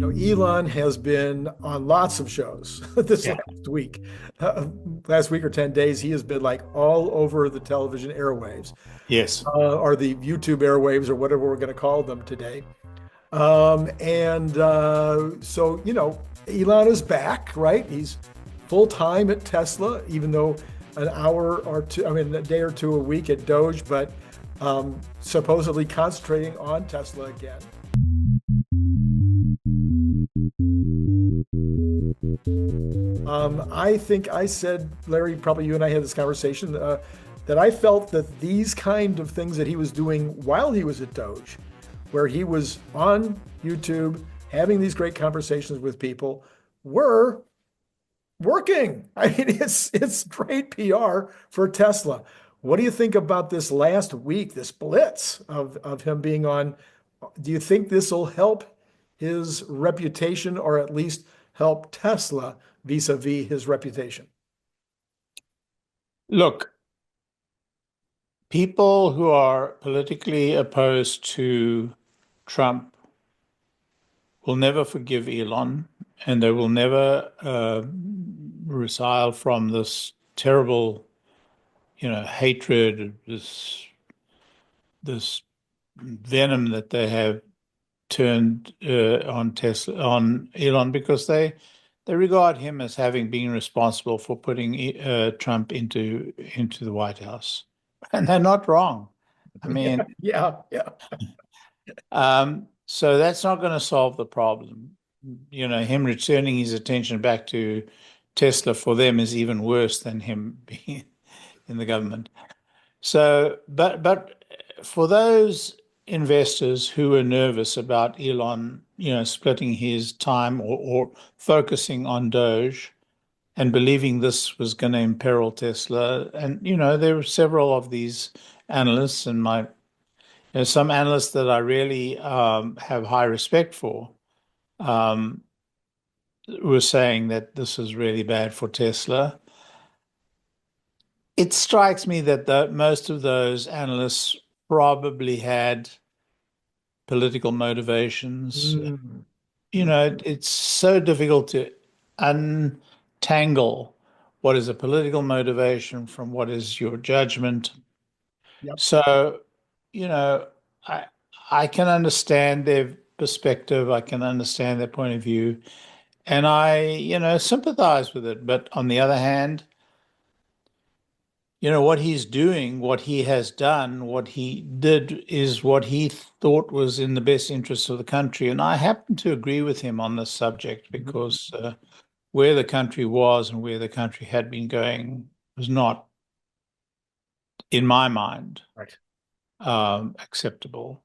Elon has been on lots of shows this Yeah. last week. Last week or 10 days, he has been like all over the television airwaves, Yes. or the YouTube airwaves, or whatever we're going to call them today. So, Elon is back, right? He's full time at Tesla, even though an hour or two, I mean, a day or two a week at Doge, but supposedly concentrating on Tesla again. I think I said, Larry, probably you and I had this conversation, that I felt that these kind of things that he was doing while he was at Doge, where he was on YouTube having these great conversations with people, were working. I mean, it's great PR for Tesla. What do you think about this last week, this blitz of him being on? Do you think this will help his reputation, or at least help Tesla vis-a-vis his reputation? Look, people who are politically opposed to Trump will never forgive Elon, and they will never reconcile from this terrible, hatred, this venom that they have turned on Elon, because they regard him as having been responsible for putting Trump into the White House, and they're not wrong. I mean, Yeah, yeah. so that's not going to solve the problem. Him returning his attention back to Tesla for them is even worse than him being in the government. So, but for those investors who are nervous about Elon, splitting his time or focusing on Doge and believing this was going to imperil Tesla, and there were several of these analysts, and some analysts that I really have high respect for, um, were saying that this is really bad for Tesla. It strikes me that most of those analysts probably had political motivations. Mm. It's so difficult to untangle what is a political motivation from what is your judgment. Yep. So, you know, I I can understand their perspective, I can understand their point of view, and I, sympathize with it. But on the other hand, what he's doing, what he has done, what he did is what he thought was in the best interest of the country. And I happen to agree with him on this subject Mhm. because where the country was and where the country had been going was not, in my mind, Right. acceptable,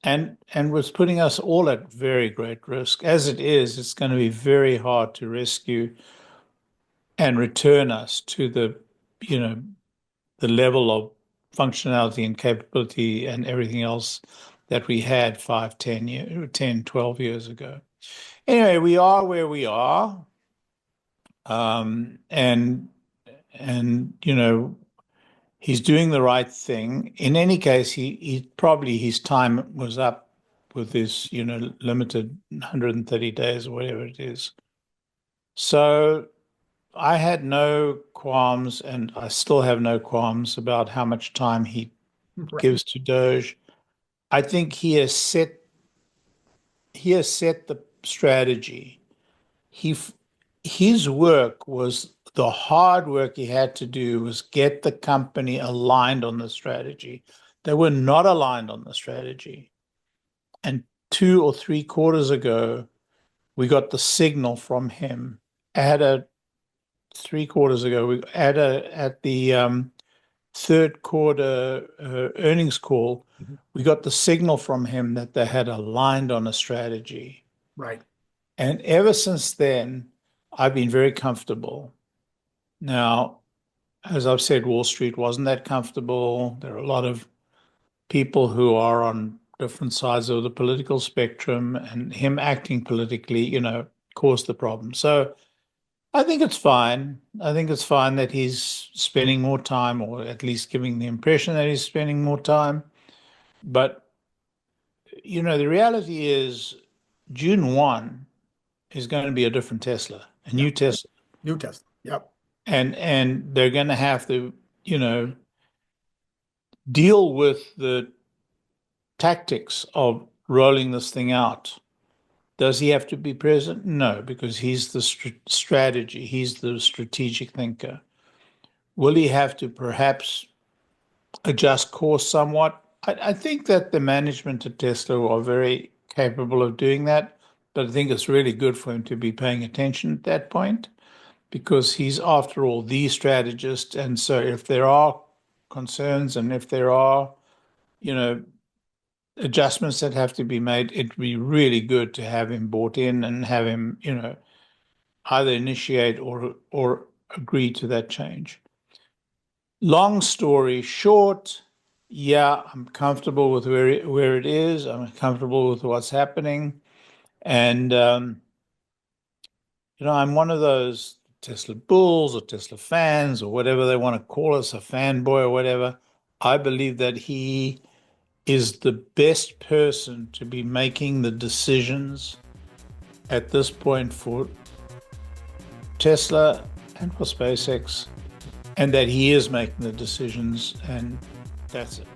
and was putting us all at very great risk. As it is, it's going to be very hard to rescue and return us to you know, the level of functionality and capability and everything else that we had 5, 10, 12 years ago. Anyway, we are where we are. Um, and and he's doing the right thing. In any case, he probably his time was up with this, limited 130 days or whatever it is. So I had no qualms, and I still have no qualms about how much time he Right. gives to Doge. I think he has set the strategy. He his work was the hard work he had to do was get the company aligned on the strategy. They were not aligned on the strategy. And 2 or 3 quarters ago, we got the signal from him. At a 3 quarters ago, at the third quarter earnings call, Mhm. we got the signal from him that they had aligned on a strategy. Right. And ever since then, I've been very comfortable. Now, as I've said, Wall Street wasn't that comfortable. There are a lot of people who are on different sides of the political spectrum, and him acting politically, caused the problem. So I think it's fine. I think it's fine that he's spending more time, or at least giving the impression that he's spending more time. But the reality is June 1 is going to be a different Tesla, a new Tesla. New Tesla. Yep. And they're going to have to, deal with the tactics of rolling this thing out. Does he have to be present? No, because he's the strategy. He's the strategic thinker. Will he have to perhaps adjust course somewhat? I think that the management at Tesla are very capable of doing that, but I think it's really good for him to be paying attention at that point, because he's, after all, the strategist. And so if there are concerns and if there are, adjustments that have to be made, it'd be really good to have him bought in and have him, either initiate or agree to that change. Long story short, yeah, I'm comfortable with where it is. I'm comfortable with what's happening. And, I'm one of those Tesla bulls or Tesla fans or whatever they want to call us, a fanboy or whatever. I believe that he is the best person to be making the decisions at this point for Tesla and for SpaceX, and that he is making the decisions, and that's it.